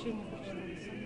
обращение прочитали сами.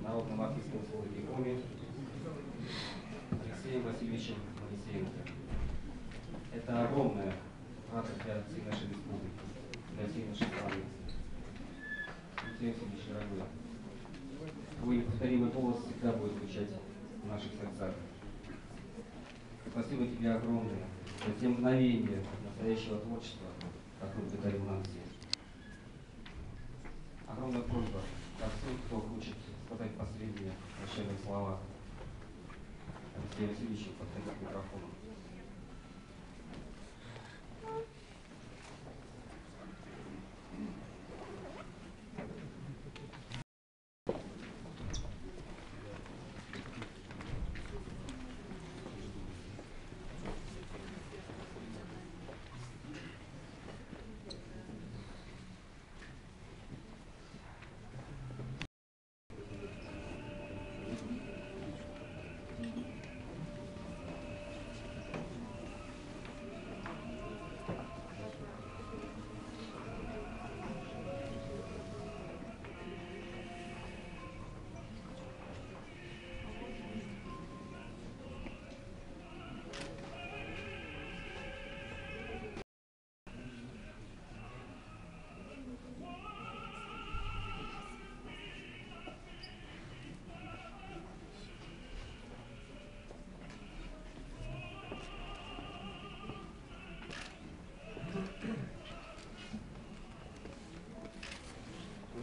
Народном артистском полигоне Алексеем Васильевичем Моисеенко. Это огромная радость для всей нашей республики, для всей нашей страны. Алексей Васильевич, дорогой, твой неповторимый голос всегда будет звучать в наших сердцах. Спасибо тебе огромное за те мгновения настоящего творчества, которое ты дарил нам всем. Огромная просьба ко всем, кто хочет сказать последние прощальные слова. Алексей Васильевич, подходи к микрофону.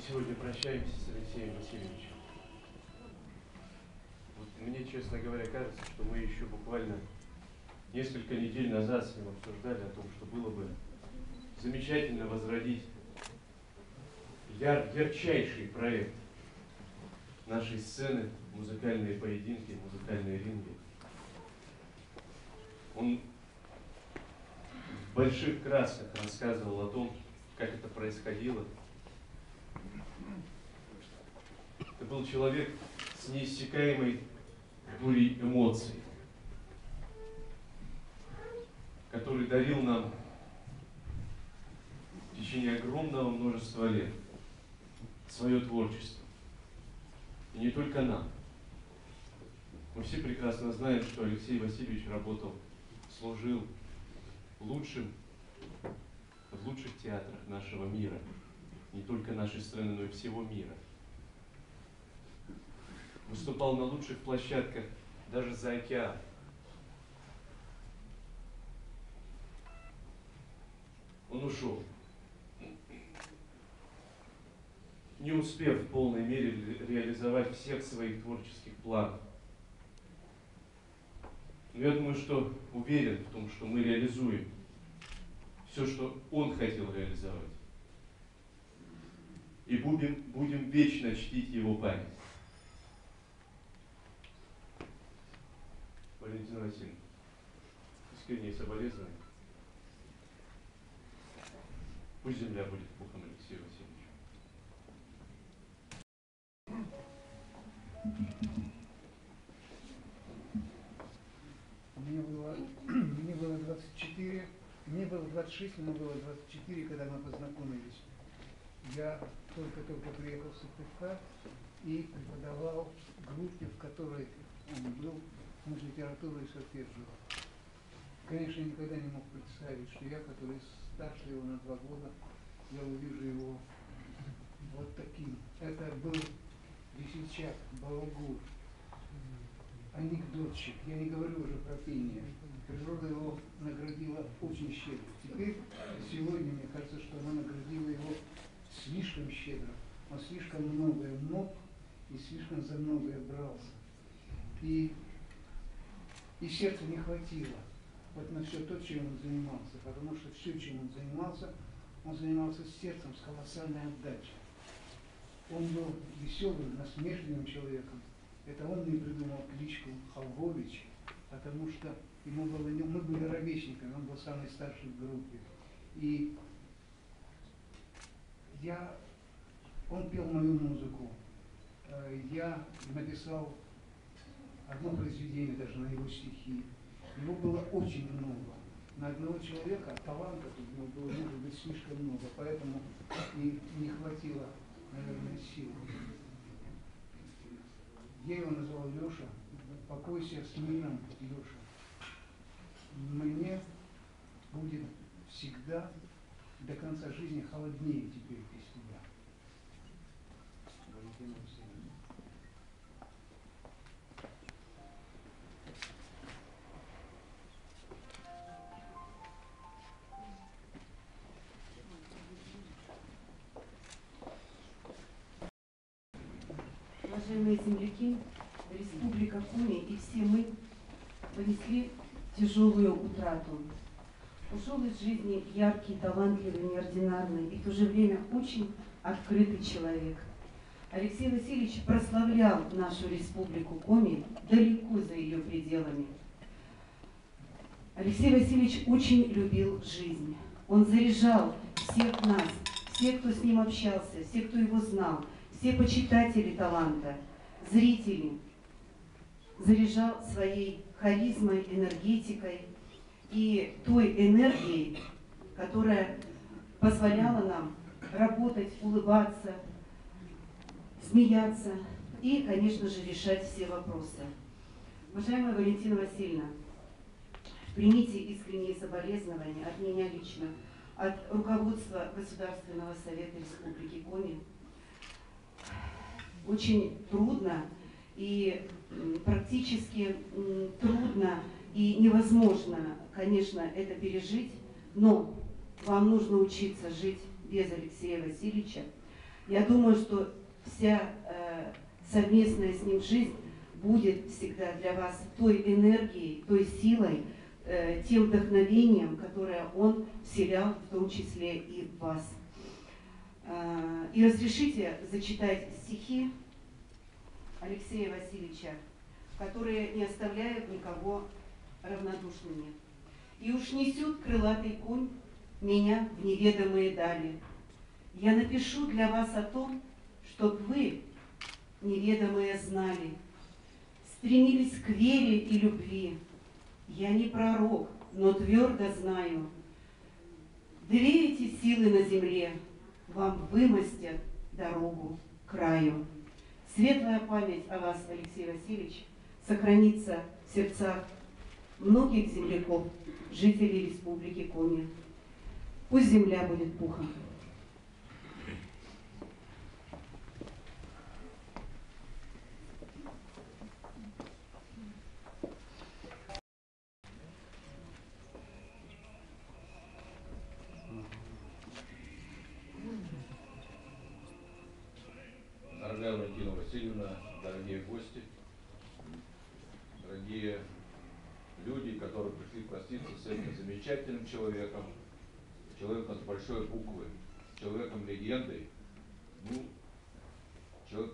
Сегодня прощаемся с Алексеем Васильевичем. Вот мне, честно говоря, кажется, что мы еще буквально несколько недель назад с ним обсуждали о том, что было бы замечательно возродить ярчайший проект нашей сцены музыкальные поединки, музыкальные ринги. Он в больших красках рассказывал о том, как это происходило. Это был человек с неиссякаемой бурей эмоций, который дарил нам в течение огромного множества лет свое творчество. И не только нам. Мы все прекрасно знаем, что Алексей Васильевич служил в лучших театрах нашего мира, не только нашей страны, но и всего мира. Выступал на лучших площадках даже за океан. Он ушел, не успев в полной мере реализовать всех своих творческих планов. Но я думаю, что уверен в том, что мы реализуем все, что он хотел реализовать. И будем вечно чтить его память. Валентина Васильевна, искренние соболезнования. Пусть земля будет пухом Алексею Васильевичу. Мне было 24, мне было 26, ему было 24, когда мы познакомились. Я только-только приехал в Сыктывкар и преподавал в группе, в которой он был, мы литературу и сольфеджио. Конечно, я никогда не мог представить, что я, который старше его на 2 года, я увижу его вот таким. Это был весельчак, балагур, анекдотчик. Я не говорю уже про пение. Природа его наградила очень щедро. Теперь, сегодня, мне кажется, что она наградила его слишком щедро. Он слишком многое мог и слишком за многое брался. И сердца не хватило вот на все то, чем он занимался. Потому что все, чем он занимался с сердцем, с колоссальной отдачей. Он был веселым, насмешливым человеком. Это он мне придумал кличку Халвович, потому что ему было, мы были ровесниками, он был самый старший в группе. И он пел мою музыку. Я написал одно произведение даже на его стихи. Его было очень много. На одного человека таланта у него было, может быть, слишком много, поэтому и не хватило, наверное, сил. Я его назвал Леша. Покойся с миром, Леша. Мне будет всегда до конца жизни холоднее теперь без тебя. Валентина Васильевна. Уважаемые земляки, Республика Коми и все мы понесли тяжелую утрату. Ушел из жизни яркий, талантливый, неординарный и в то же время очень открытый человек. Алексей Васильевич прославлял нашу Республику Коми далеко за ее пределами. Алексей Васильевич очень любил жизнь. Он заряжал всех нас, всех, кто с ним общался, всех, кто его знал, все почитатели таланта, зрители, заряжал своей харизмой, энергетикой и той энергией, которая позволяла нам работать, улыбаться, смеяться и, конечно же, решать все вопросы. Уважаемая Валентина Васильевна, примите искренние соболезнования от меня лично, от руководства Государственного совета Республики Коми. Очень трудно и практически трудно и невозможно, конечно, это пережить, но вам нужно учиться жить без Алексея Васильевича. Я думаю, что вся совместная с ним жизнь будет всегда для вас той энергией, той силой, тем вдохновением, которое он вселял в том числе и в вас. И разрешите зачитать стихи Алексея Васильевича, которые не оставляют никого равнодушными. И уж несет крылатый конь меня в неведомые дали. Я напишу для вас о том, чтоб вы, неведомые, знали, стремились к вере и любви. Я не пророк, но твердо знаю, две эти силы на земле вам вымостят дорогу к краю. Светлая память о вас, Алексей Васильевич, сохранится в сердцах многих земляков, жителей Республики Коми. Пусть земля будет пухом. Дорогая Валентина Васильевна, дорогие гости, дорогие люди, которые пришли проститься с этим замечательным человеком, человеком с большой буквы, человеком легендой, человек,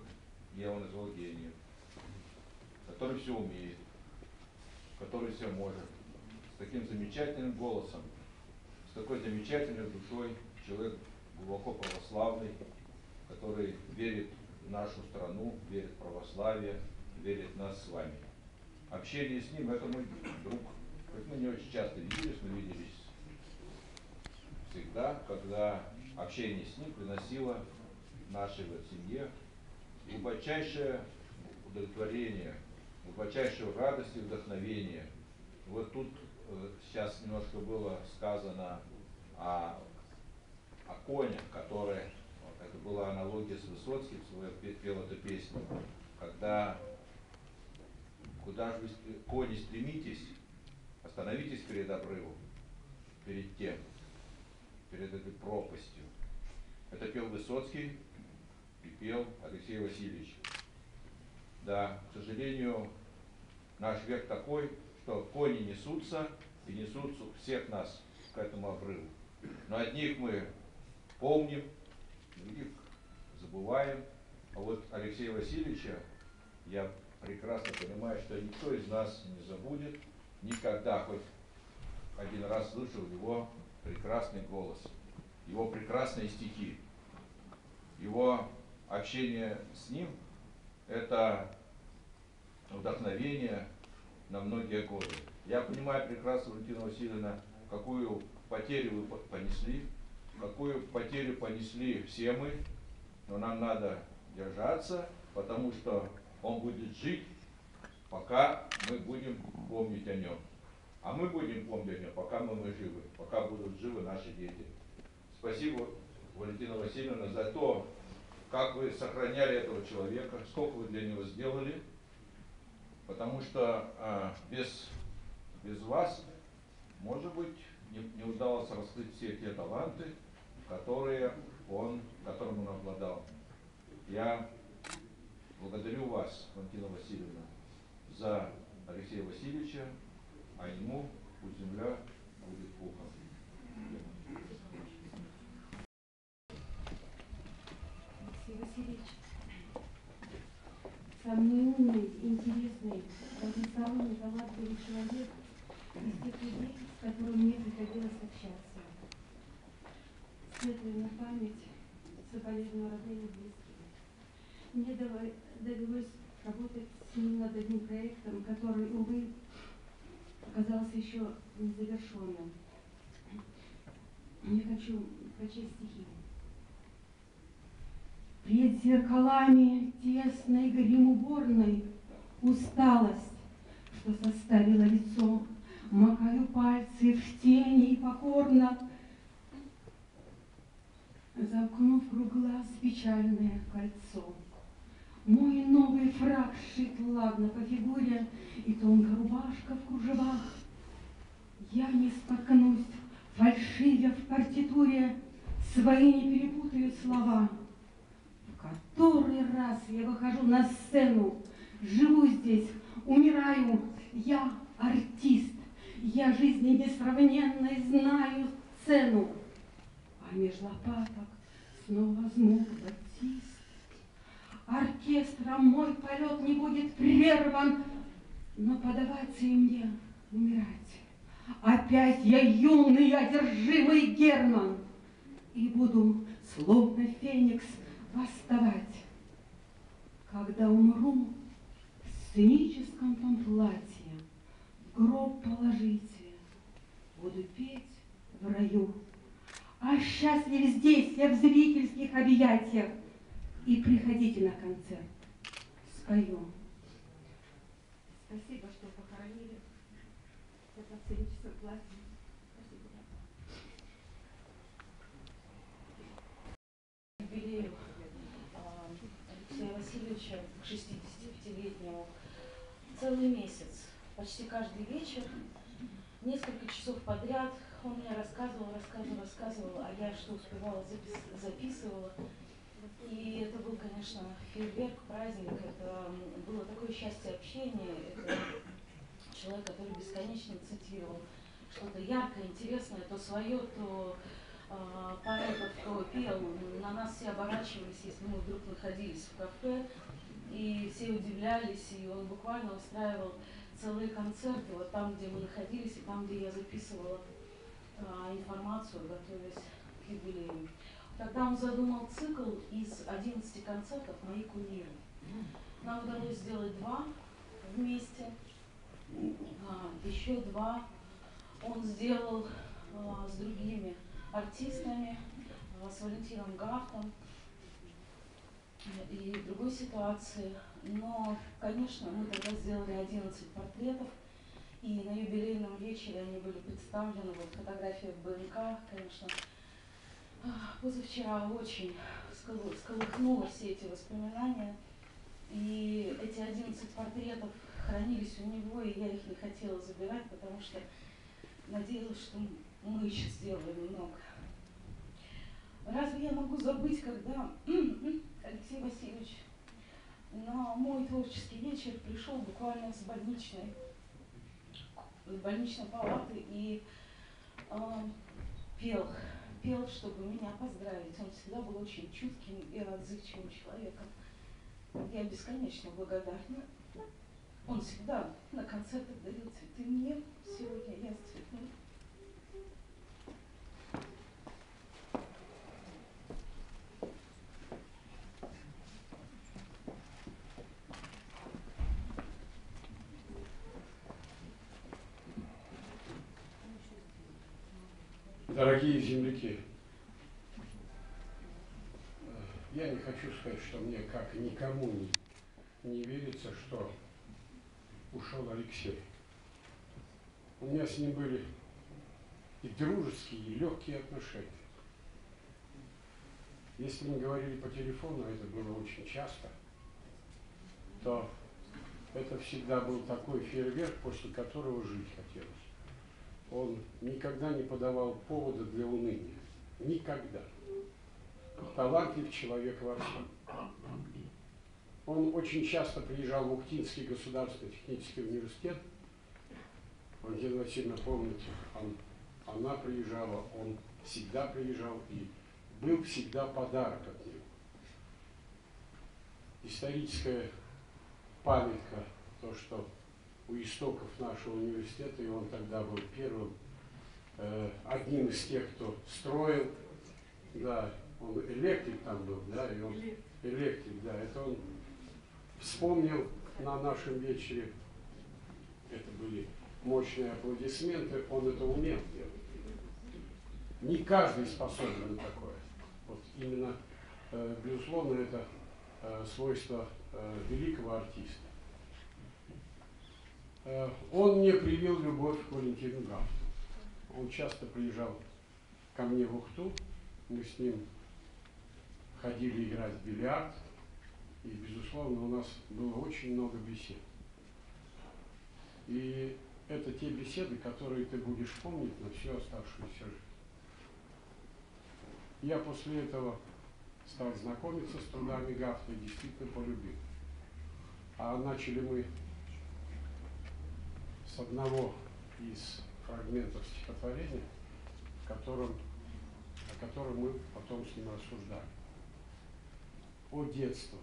я его назвал гением, который все умеет, который все может, с таким замечательным голосом, с такой замечательной душой, человек глубоко православный, который верит в нашу страну, верит в православие, верит в нас с вами. Общение с ним — это мой друг. Хоть мы не очень часто виделись, мы виделись всегда, когда общение с ним приносило нашей вот семье глубочайшее удовлетворение, глубочайшую радость и вдохновение. Вот тут сейчас немножко было сказано о конях, которые, вот, это была аналогия с Высоцким, пел эту песню, когда куда же вы, кони, стремитесь, остановитесь перед обрывом, перед тем, перед этой пропастью. Это пел Высоцкий и пел Алексей Васильевич. Да, к сожалению, наш век такой, что кони несутся и несут всех нас к этому обрыву. Но одних мы помним, других забываем. А вот Алексея Васильевича я прекрасно понимаю, что никто из нас не забудет никогда, хоть один раз слышал его прекрасный голос, его прекрасные стихи, его общение с ним — это вдохновение на многие годы. Я понимаю прекрасно, Валентина Васильевна, какую потерю вы понесли, какую потерю понесли все мы, но нам надо держаться, потому что он будет жить, пока мы будем помнить о нем. А мы будем помнить о нем, пока мы живы, пока будут живы наши дети. Спасибо, Валентина Васильевна, за то, как вы сохраняли этого человека, сколько вы для него сделали, потому что без вас, может быть, не удалось раскрыть все те таланты, которым он обладал. Я благодарю вас, Валентина Васильевна, за Алексея Васильевича, а ему пусть земля будет пухом. Алексей Васильевич, самый умный, интересный, разносторонний, талантливый человек из тех людей, с которыми мне приходилось общаться. Светлая на память, соболезную родным и близким. Мне довелось работать с ним над одним проектом, который, увы, оказался еще незавершенным. Я хочу прочесть стихи. Пред зеркалами тесной гримуборной усталость, что составило лицо, макаю пальцы в тени и покорно, замкнув круг глаз печальное кольцо. Мой новый фрак сшит ладно по фигуре, и тонкая рубашка в кружевах. Я не споткнусь, фальшивя в партитуре, свои не перепутаю слова. В который раз я выхожу на сцену, живу здесь, умираю, я артист, я жизни несравненной знаю цену. А меж лопаток снова взмок батист, оркестром мой полет не будет прерван, но подаваться и мне умирать. Опять я юный, одержимый Герман, и буду, словно феникс, восставать. Когда умру в сценическом том платье, в гроб положите, буду петь в раю. А счастлив здесь, я в зрительских объятиях, и приходите на концерт, спою. Спасибо, что похоронили это сценическое платье. Спасибо. Юбилею Алексея Васильевича, к 65-летнему, целый месяц, почти каждый вечер, несколько часов подряд он мне рассказывал, а я что успевала, записывала. И это был, конечно, фейерверк, праздник, это было такое счастье общения, это человек, который бесконечно цитировал что-то яркое, интересное, то свое, то поэтов, то пел. На нас все оборачивались, если мы вдруг находились в кафе, и все удивлялись, и он буквально устраивал целые концерты, вот там, где мы находились, и там, где я записывала информацию, готовясь к юбилею. Тогда он задумал цикл из 11 концертов «Мои кумиры». Нам удалось сделать 2 вместе, еще 2 он сделал с другими артистами, с Валентином Гафтом и в другой ситуации. Но, конечно, мы тогда сделали 11 портретов, и на юбилейном вечере они были представлены, вот фотография в БНК, конечно. Позавчера очень всколыхнуло все эти воспоминания, и эти 11 портретов хранились у него, и я их не хотела забирать, потому что надеялась, что мы еще сделаем много. Разве я могу забыть, когда Алексей Васильевич на мой творческий вечер пришел буквально с больничной палаты и пел, чтобы меня поздравить. Он всегда был очень чутким и отзывчивым человеком. Я бесконечно благодарна. Он всегда на концертах дарил цветы мне. Сегодня я с цветным. Дорогие земляки, я не хочу сказать, что мне, как никому, не верится, что ушел Алексей. У меня с ним были и дружеские, и легкие отношения. Если мы говорили по телефону, это было очень часто, то это всегда был такой фейерверк, после которого жить хотелось. Он никогда не подавал повода для уныния. Никогда. Талантлив человек во всем. Он очень часто приезжал в Ухтинский государственный технический университет. Валентина Васильевна, помните, она приезжала, он всегда приезжал, и был всегда подарок от него. Историческая памятка, то, что у истоков нашего университета, и он тогда был первым, одним из тех, кто строил, да, он электрик там был, да, и он электрик, да, это он вспомнил на нашем вечере, это были мощные аплодисменты, он это умел делать. Не каждый способен на такое. Вот именно, безусловно, это свойство великого артиста. Он мне привил любовь к Валентину Гафту. Он часто приезжал ко мне в Ухту, мы с ним ходили играть в бильярд, и, безусловно, у нас было очень много бесед. И это те беседы, которые ты будешь помнить на всю оставшуюся жизнь. Я после этого стал знакомиться с трудами Гафта и действительно полюбил. А начали мы с одного из фрагментов стихотворения, о котором мы потом с ним рассуждали. О детство,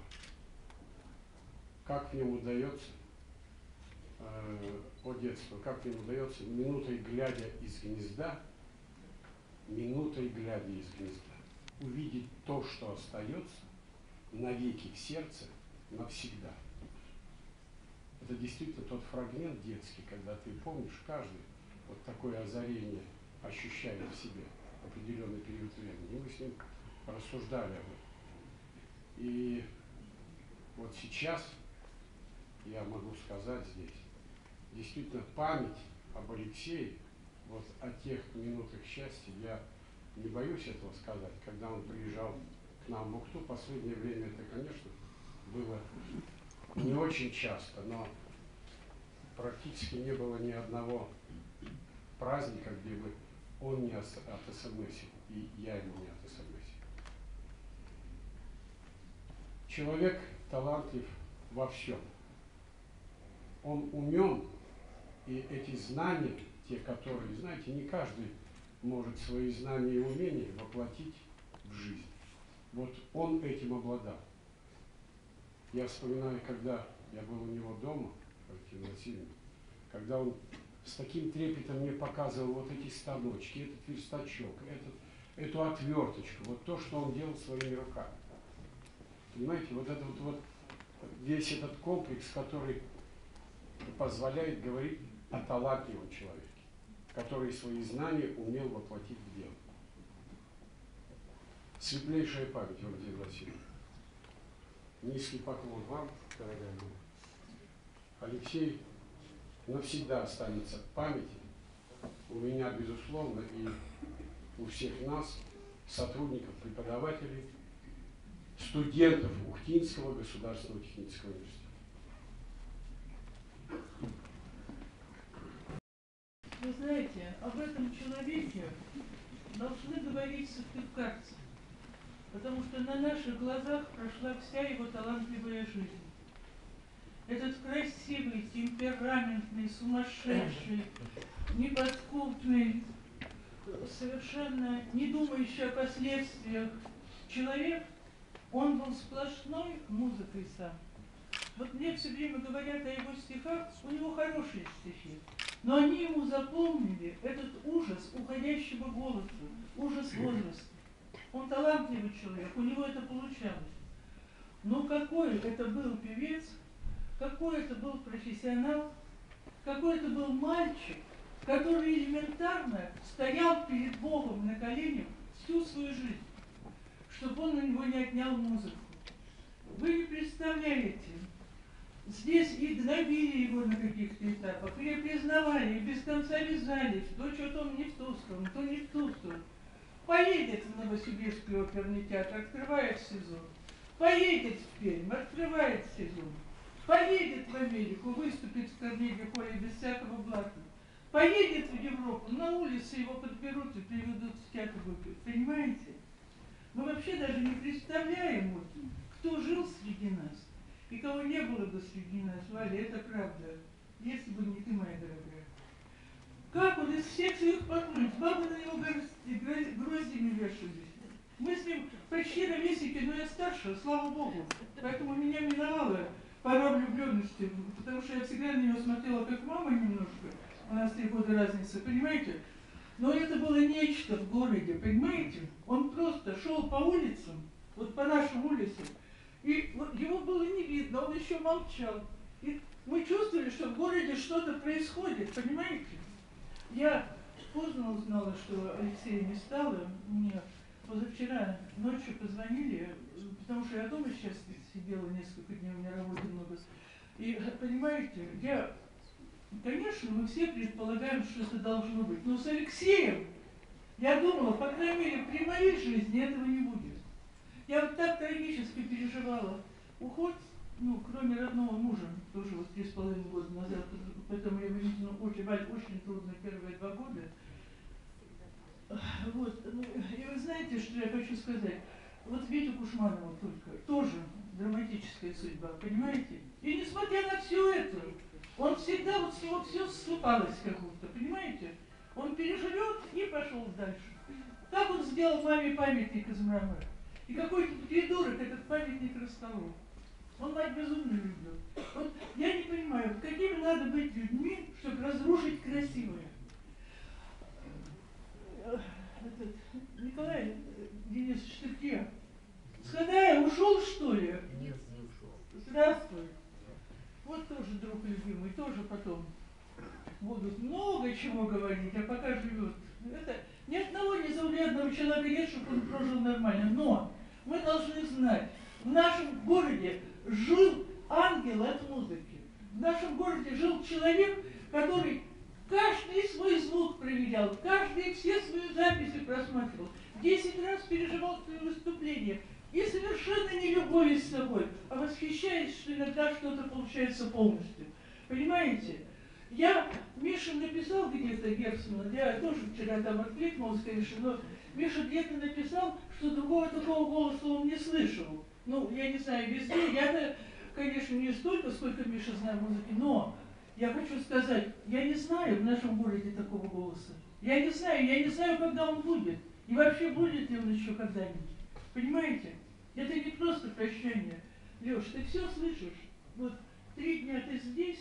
как в нем удается, о детстве, как в нем удается минутой глядя из гнезда, увидеть то, что остается навеки в сердце навсегда. Это действительно тот фрагмент детский, когда ты помнишь, каждый вот такое озарение ощущает в себе определенный период времени. И мы с ним рассуждали об этом. И вот сейчас я могу сказать здесь, действительно память об Алексее, вот о тех минутах счастья, я не боюсь этого сказать, когда он приезжал к нам в Ухту, в последнее время это, конечно, было не очень часто, но практически не было ни одного праздника, где бы он не отсмсил, и я ему не отсмсил. Человек талантлив во всем. Он умен, и эти знания, те, которые, знаете, не каждый может свои знания и умения воплотить в жизнь. Вот он этим обладал. Я вспоминаю, когда я был у него дома, Валентина Васильевна, когда он с таким трепетом мне показывал вот эти станочки, этот верстачок, эту отверточку, вот то, что он делал своими руками. Понимаете, вот этот вот весь этот комплекс, который позволяет говорить о талантливом человеке, который свои знания умел воплотить в дело. Светлейшая память, Валентина Васильевна. Низкий поклон вам, дорогая моя. Алексей навсегда останется в памяти у меня, безусловно, и у всех нас, сотрудников, преподавателей, студентов Ухтинского государственного технического университета. Вы знаете, об этом человеке должны говорить сыктывкарцы, потому что на наших глазах прошла вся его талантливая жизнь. Этот красивый, темпераментный, сумасшедший, неподкупный, совершенно не думающий о последствиях человек, он был сплошной музыкой сам. Вот мне все время говорят о его стихах, у него хорошие стихи, но они ему запомнили этот ужас уходящего голоса, ужас возраста. Он талантливый человек, у него это получалось. Но какой это был певец, какой это был профессионал, какой это был мальчик, который элементарно стоял перед Богом на коленях всю свою жизнь, чтобы он на него не отнял музыку. Вы не представляете, здесь и гнобили его на каких-то этапах, и признавали, и без конца вязали, то что-то он не в ту сторону, то не в ту сторону. Поедет в Новосибирский оперный театр, открывает сезон. Поедет в Пермь, открывает сезон. Поедет в Америку, выступит в Карнеги-холле без всякого блата. Поедет в Европу, на улице его подберут и приведут в театр выпить. Понимаете? Мы вообще даже не представляем, вот, кто жил среди нас и кого не было бы среди нас, Валя, это правда. Если бы не ты, моя дорогая. Как он из всех своих поклонниц, бабы на него гроздями вешались. Мы с ним почти ровесники, но я старше, слава Богу. Поэтому меня миновала пора влюбленности, потому что я всегда на него смотрела как мама немножко. У нас 3 года разница, понимаете? Но это было нечто в городе, понимаете? Он просто шел по улицам, вот по нашим улицам, и вот его было не видно, он еще молчал. И мы чувствовали, что в городе что-то происходит, понимаете? Я поздно узнала, что Алексея не стало. Мне позавчера ночью позвонили, потому что я дома сейчас сидела несколько дней, у меня работы много. И, понимаете, конечно, мы все предполагаем, что это должно быть. Но с Алексеем, я думала, по крайней мере, при моей жизни этого не будет. Я вот так трагически переживала уход, ну, кроме родного мужа, тоже вот 3,5 года назад, поэтому я видела очень трудно первые 2 года. Вот, ну, и вы знаете, что я хочу сказать? Вот Витю Кушманова только, тоже драматическая судьба, понимаете? И несмотря на все это, он всегда, вот с него все ссыпалось как будто, понимаете? Он переживет и пошел дальше. Так он сделал маме памятник из мрамора. И какой-то придурок этот памятник расколол. Он мать безумно любил. Вот я не понимаю, какими надо быть людьми, чтобы разрушить красивое. Николай Денисович, ты где? Сходая, ушел, что ли? Нет, не ушел. Здравствуй. Вот тоже друг любимый, тоже потом будут много чего говорить, а пока живет. Это ни одного незаурядного человека нет, чтобы он прожил нормально. Но мы должны знать, в нашем городе жил ангел от музыки. В нашем городе жил человек, который каждый свой звук проверял, каждый все свои записи просматривал, 10 раз переживал свои выступления. И совершенно не любовью с собой, а восхищаясь, что иногда что-то получается полностью. Понимаете? Миша написал где-то Герцмана, я тоже вчера там откликнулась, конечно, но Миша где-то написал, что другого такого голоса он не слышал. Ну, я не знаю, везде, я-то, конечно, не столько, сколько Миша знаю музыки, но я хочу сказать, я не знаю в нашем городе такого голоса. Я не знаю, когда он будет. И вообще будет ли он еще когда-нибудь. Понимаете? Это не просто прощание. Леш, ты все слышишь? Вот 3 дня ты здесь,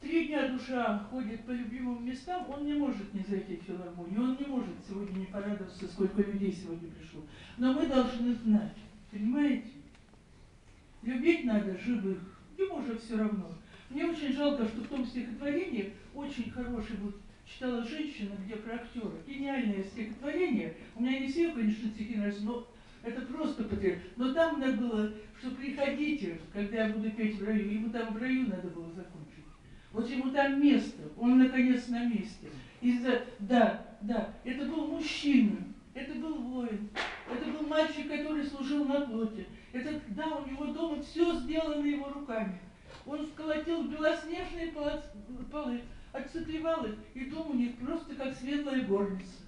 3 дня душа ходит по любимым местам, он не может не зайти в филармонию, он не может сегодня не порадоваться, сколько людей сегодня пришло. Но мы должны знать, понимаете? Любить надо живых, ему уже все равно. Мне очень жалко, что в том стихотворении, очень хороший, вот читала женщина, где про актера, гениальное стихотворение, у меня не все, конечно, стихи нравятся, но это просто потеряно. Но там надо было, что приходите, когда я буду петь в раю, ему там в раю надо было закончить. Вот ему там место, он наконец на месте. Да, это был мужчина, это был воин, это был мальчик, который служил на флоте. У него дома все сделано его руками. Он сколотил белоснежные полы, отциклевал их, и дом у них просто как светлая горница.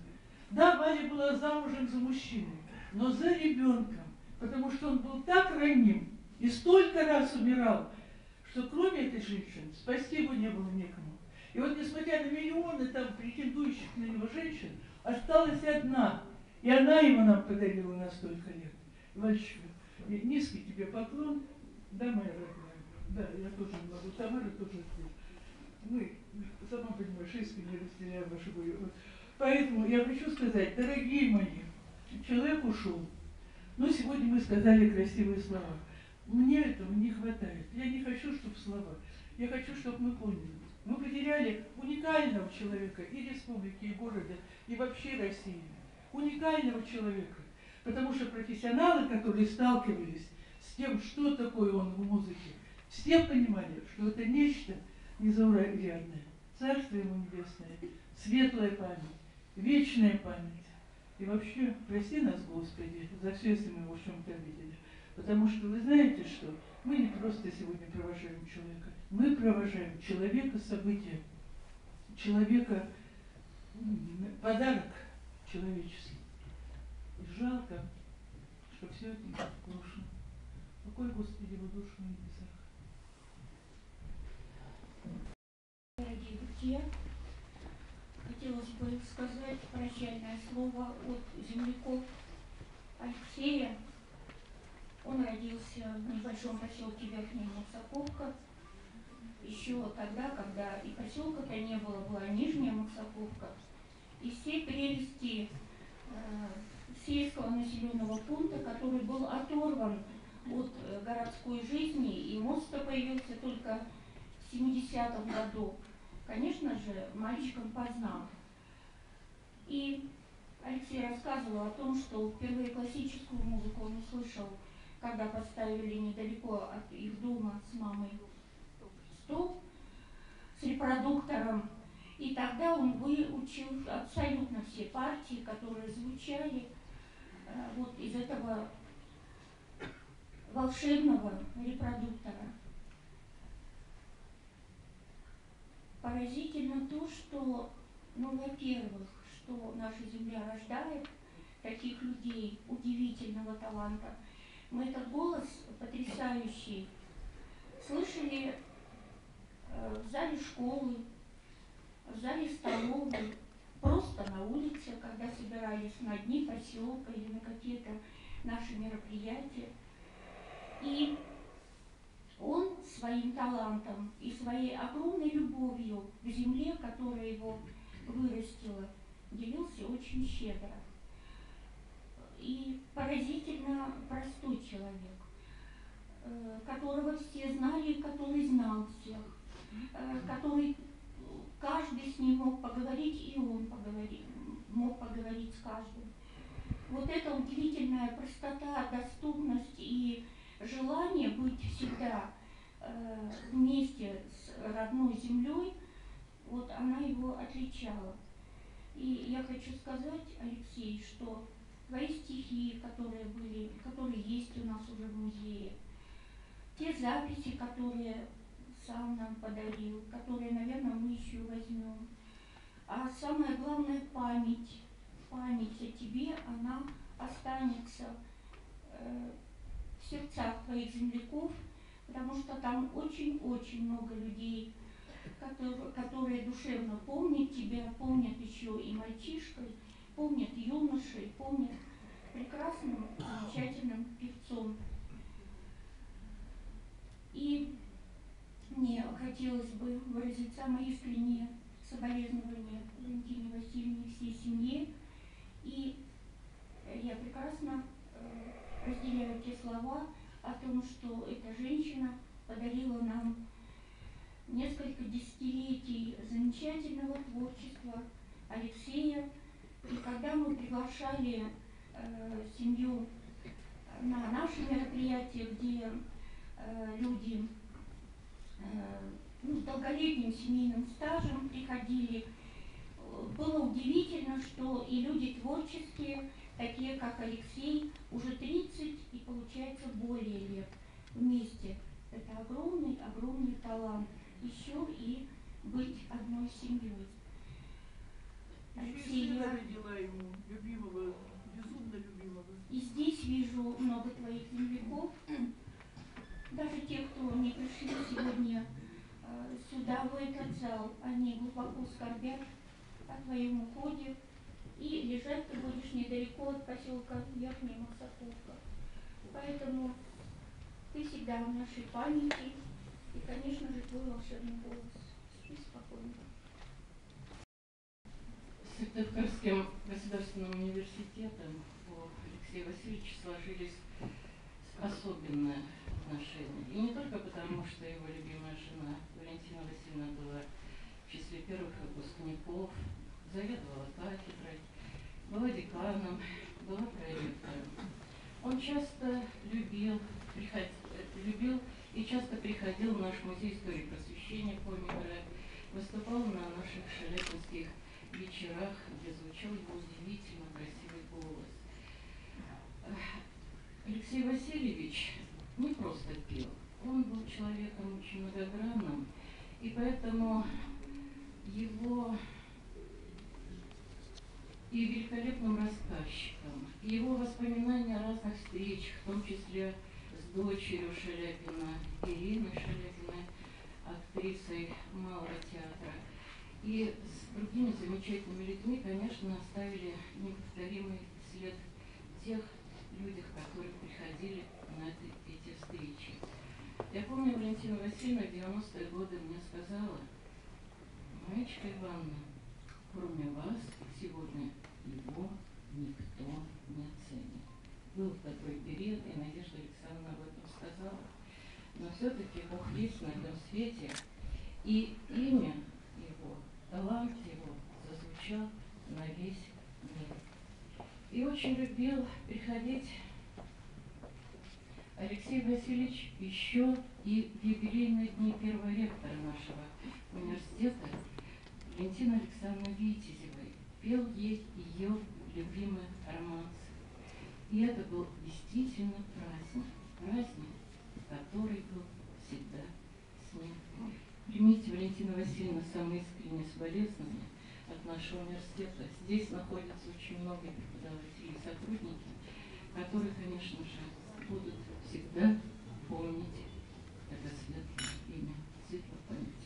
Да, Валя была замужем за мужчиной, но за ребенком, потому что он был так раним и столько раз умирал, что кроме этой женщины спасти его не было некому. И вот несмотря на миллионы там претендующих на него женщин, осталась одна, и она его нам подарила на столько лет. Вальчик, низкий тебе поклон, да, моя родная, да, я тоже не могу, Тамара тоже здесь. Мы, сама понимаешь, искренне разделяем вашу боль. Поэтому я хочу сказать, дорогие мои, человек ушел. Но сегодня мы сказали красивые слова. Мне этого не хватает. Я не хочу, чтобы слова. Я хочу, чтобы мы поняли. Мы потеряли уникального человека и республики, и города, и вообще России. Уникального человека. Потому что профессионалы, которые сталкивались с тем, что такое он в музыке, все понимали, что это нечто незаурядное. Царство ему небесное, светлая память, вечная память. И вообще, прости нас, Господи, за все, если мы его в чем-то обидели. Потому что вы знаете, что мы не просто сегодня провожаем человека, мы провожаем человека события, человека подарок человеческий. И жалко, что все это брошено. Покой, Господи, его душу на небесах. Дорогие друзья, хотелось бы сказать прощальное слово от земляков Алексея. Он родился в небольшом поселке Верхняя Максаковка. Еще тогда, когда и поселка-то не было, была Нижняя Максаковка. И все прелести сельского населенного пункта, который был оторван от городской жизни, и мост-то появился только в 70-м году. Конечно же, мальчиком познал. И Алексей рассказывал о том, что впервые классическую музыку он услышал, когда поставили недалеко от их дома с мамой стол с репродуктором. И тогда он выучил абсолютно все партии, которые звучали вот из этого волшебного репродуктора. Поразительно то, что, во-первых, что наша земля рождает таких людей удивительного таланта. Мы этот голос потрясающий слышали в зале школы, в зале столовой, просто на улице, когда собирались на дни поселка или на какие-то наши мероприятия. И Он своим талантом и своей огромной любовью к земле, которая его вырастила, делился очень щедро. И поразительно простой человек, которого все знали, который знал всех, который каждый с ним мог поговорить, и он мог поговорить с каждым. Вот эта удивительная простота, доступность и желание быть всегда вместе с родной землей, вот она его отличала. И я хочу сказать, Алексей, что твои стихи, которые есть у нас уже в музее, те записи, которые сам нам подарил, которые, наверное, мы еще возьмем, а самое главное — память о тебе, она останется в сердцах твоих земляков, потому что там очень-очень много людей, которые душевно помнят тебя, помнят еще и мальчишкой, помнят юношей, помнят прекрасным, замечательным певцом. И мне хотелось бы выразить самые искренние соболезнования Валентине Васильевне и всей семье. И я прекрасно разделяю те слова о том, что эта женщина подарила нам несколько десятилетий замечательного творчества Алексея. И когда мы приглашали семью на наши мероприятия, где люди с долголетним семейным стажем приходили, было удивительно, что и люди творческие, такие как Алексей, уже 30 и получается более лет вместе. Это огромный талант. Еще и быть одной семьей. Еще и сына родила ему, любимого, безумно любимого. И здесь вижу много твоих земляков. Даже те, кто не пришли сегодня сюда, в этот зал, они глубоко скорбят о твоем уходе. И лежать ты будешь недалеко от поселка Верхняя Максаковка. Поэтому ты всегда в нашей памяти. И, конечно же, твой волшебный голос. Спи спокойно. С Сыктывкарским государственным университетом у Алексея Васильевича сложились особенные отношения. И не только потому, что его любимая жена Валентина Васильевна была в числе первых выпускников, заведовала кафедрой, была деканом, была проректором. Он часто любил и часто приходил в наш музей истории просвещения Помидора, выступал на наших шаляпинских вечерах, где звучал его удивительно красивый голос. Алексей Васильевич не просто пел, он был человеком очень многогранным, и поэтому его и великолепным рассказчиком, и его воспоминания о разных встречах, в том числе с дочерью Шаляпина, Ириной Шаляпиной, актрисой Малого театра, и с другими замечательными людьми, конечно, оставили неповторимый след в тех людях, которые приходили на эти встречи. Я помню, Валентина Васильевна в 90-е годы мне сказала: «Маечка Ивановна, кроме вас сегодня его никто не оценит». Был такой период, и Надежда Александровна об этом сказала. Но все-таки Бог есть на этом свете, и имя его, талант его зазвучал на весь мир. И очень любил приходить Алексей Васильевич еще и в юбилейные дни первого ректора нашего университета Валентины Александровны Витязевой. Пел ей ее любимые романсы. И это был действительно праздник, который был всегда с ним. Примите, Валентина Васильевна, самые искренние соболезнования от нашего университета. Здесь находится очень много преподавателей и сотрудники, которые, конечно же, будут всегда помнить это светлое имя, светлую память.